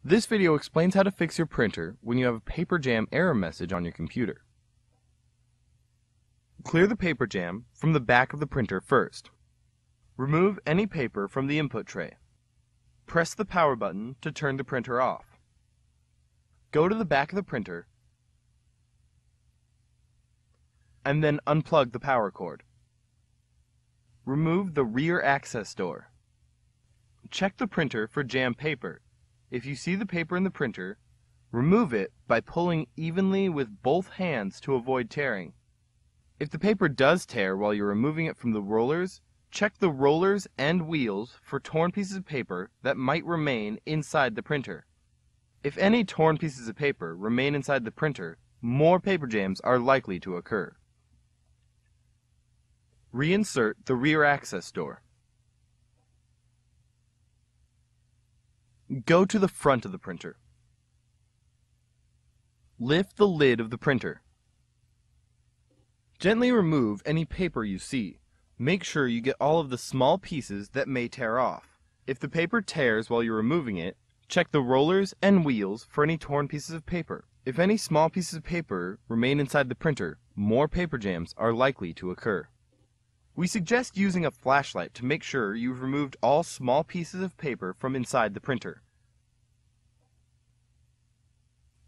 This video explains how to fix your printer when you have a paper jam error message on your computer. Clear the paper jam from the back of the printer first. Remove any paper from the input tray. Press the power button to turn the printer off. Go to the back of the printer and then unplug the power cord. Remove the rear access door. Check the printer for jam paper. If you see the paper in the printer, remove it by pulling evenly with both hands to avoid tearing. If the paper does tear while you're removing it from the rollers, check the rollers and wheels for torn pieces of paper that might remain inside the printer. If any torn pieces of paper remain inside the printer, more paper jams are likely to occur. Reinsert the rear access door. Go to the front of the printer. Lift the lid of the printer. Gently remove any paper you see. Make sure you get all of the small pieces that may tear off. If the paper tears while you're removing it, check the rollers and wheels for any torn pieces of paper. If any small pieces of paper remain inside the printer, more paper jams are likely to occur. We suggest using a flashlight to make sure you've removed all small pieces of paper from inside the printer.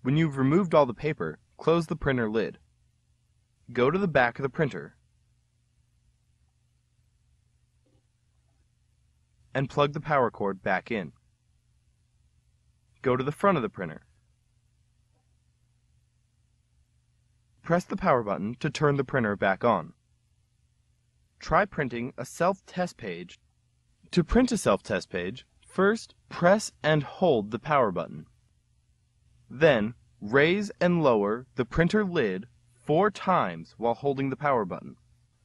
When you've removed all the paper, close the printer lid. Go to the back of the printer and plug the power cord back in. Go to the front of the printer. Press the power button to turn the printer back on. Try printing a self-test page. To print a self-test page, first press and hold the power button. Then raise and lower the printer lid 4 times while holding the power button.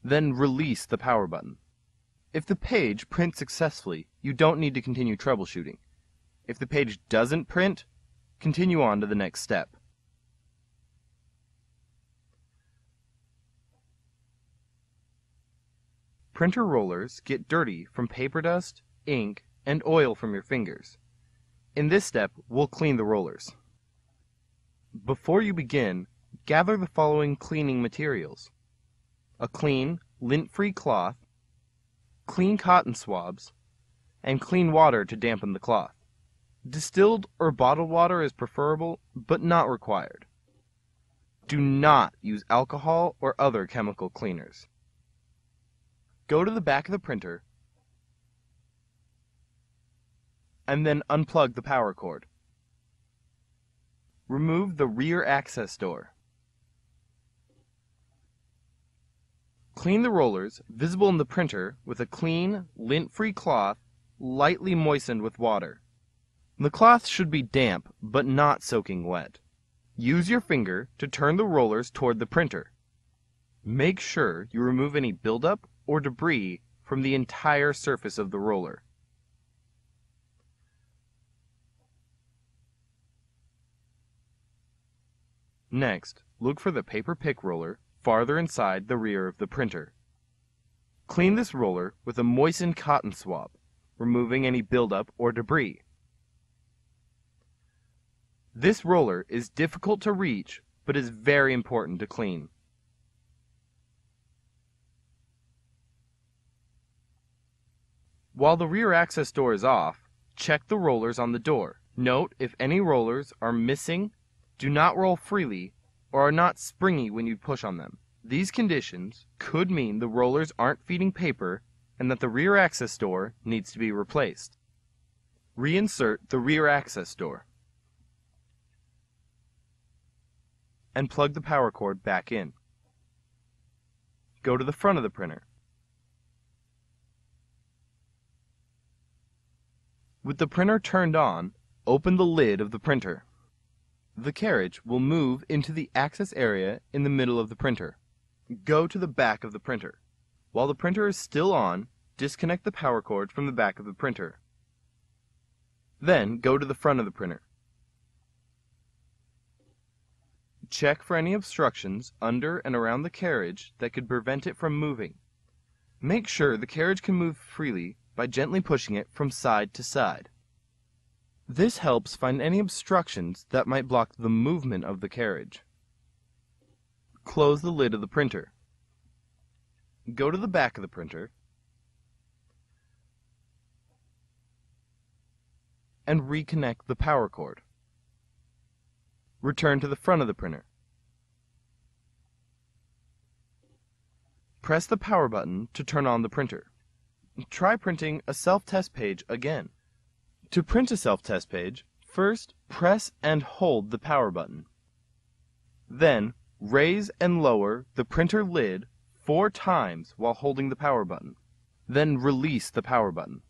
Then release the power button. If the page prints successfully, you don't need to continue troubleshooting. If the page doesn't print, continue on to the next step. Printer rollers get dirty from paper dust, ink, and oil from your fingers. In this step, we'll clean the rollers. Before you begin, gather the following cleaning materials: a clean, lint-free cloth, clean cotton swabs, and clean water to dampen the cloth. Distilled or bottled water is preferable, but not required. Do not use alcohol or other chemical cleaners. Go to the back of the printer and then unplug the power cord. Remove the rear access door. Clean the rollers visible in the printer with a clean, lint-free cloth lightly moistened with water. The cloth should be damp but not soaking wet. Use your finger to turn the rollers toward the printer. Make sure you remove any buildup or debris from the entire surface of the roller. Next, look for the paper pick roller farther inside the rear of the printer. Clean this roller with a moistened cotton swab, removing any buildup or debris. This roller is difficult to reach, but is very important to clean. While the rear access door is off, check the rollers on the door. Note if any rollers are missing, do not roll freely, or are not springy when you push on them. These conditions could mean the rollers aren't feeding paper and that the rear access door needs to be replaced. Reinsert the rear access door and plug the power cord back in. Go to the front of the printer. With the printer turned on, open the lid of the printer. The carriage will move into the access area in the middle of the printer. Go to the back of the printer. While the printer is still on, disconnect the power cord from the back of the printer. Then go to the front of the printer. Check for any obstructions under and around the carriage that could prevent it from moving. Make sure the carriage can move freely by gently pushing it from side to side. This helps find any obstructions that might block the movement of the carriage. Close the lid of the printer. Go to the back of the printer and reconnect the power cord. Return to the front of the printer. Press the power button to turn on the printer. Try printing a self-test page again. To print a self-test page, first press and hold the power button. Then raise and lower the printer lid 4 times while holding the power button. Then release the power button.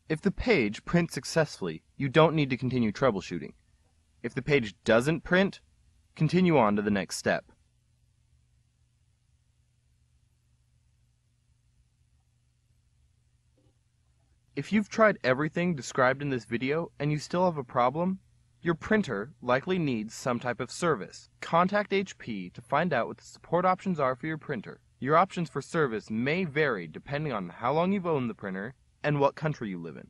If the page prints successfully, you don't need to continue troubleshooting. If the page doesn't print, continue on to the next step. If you've tried everything described in this video and you still have a problem, your printer likely needs some type of service. Contact HP to find out what the support options are for your printer. Your options for service may vary depending on how long you've owned the printer and what country you live in.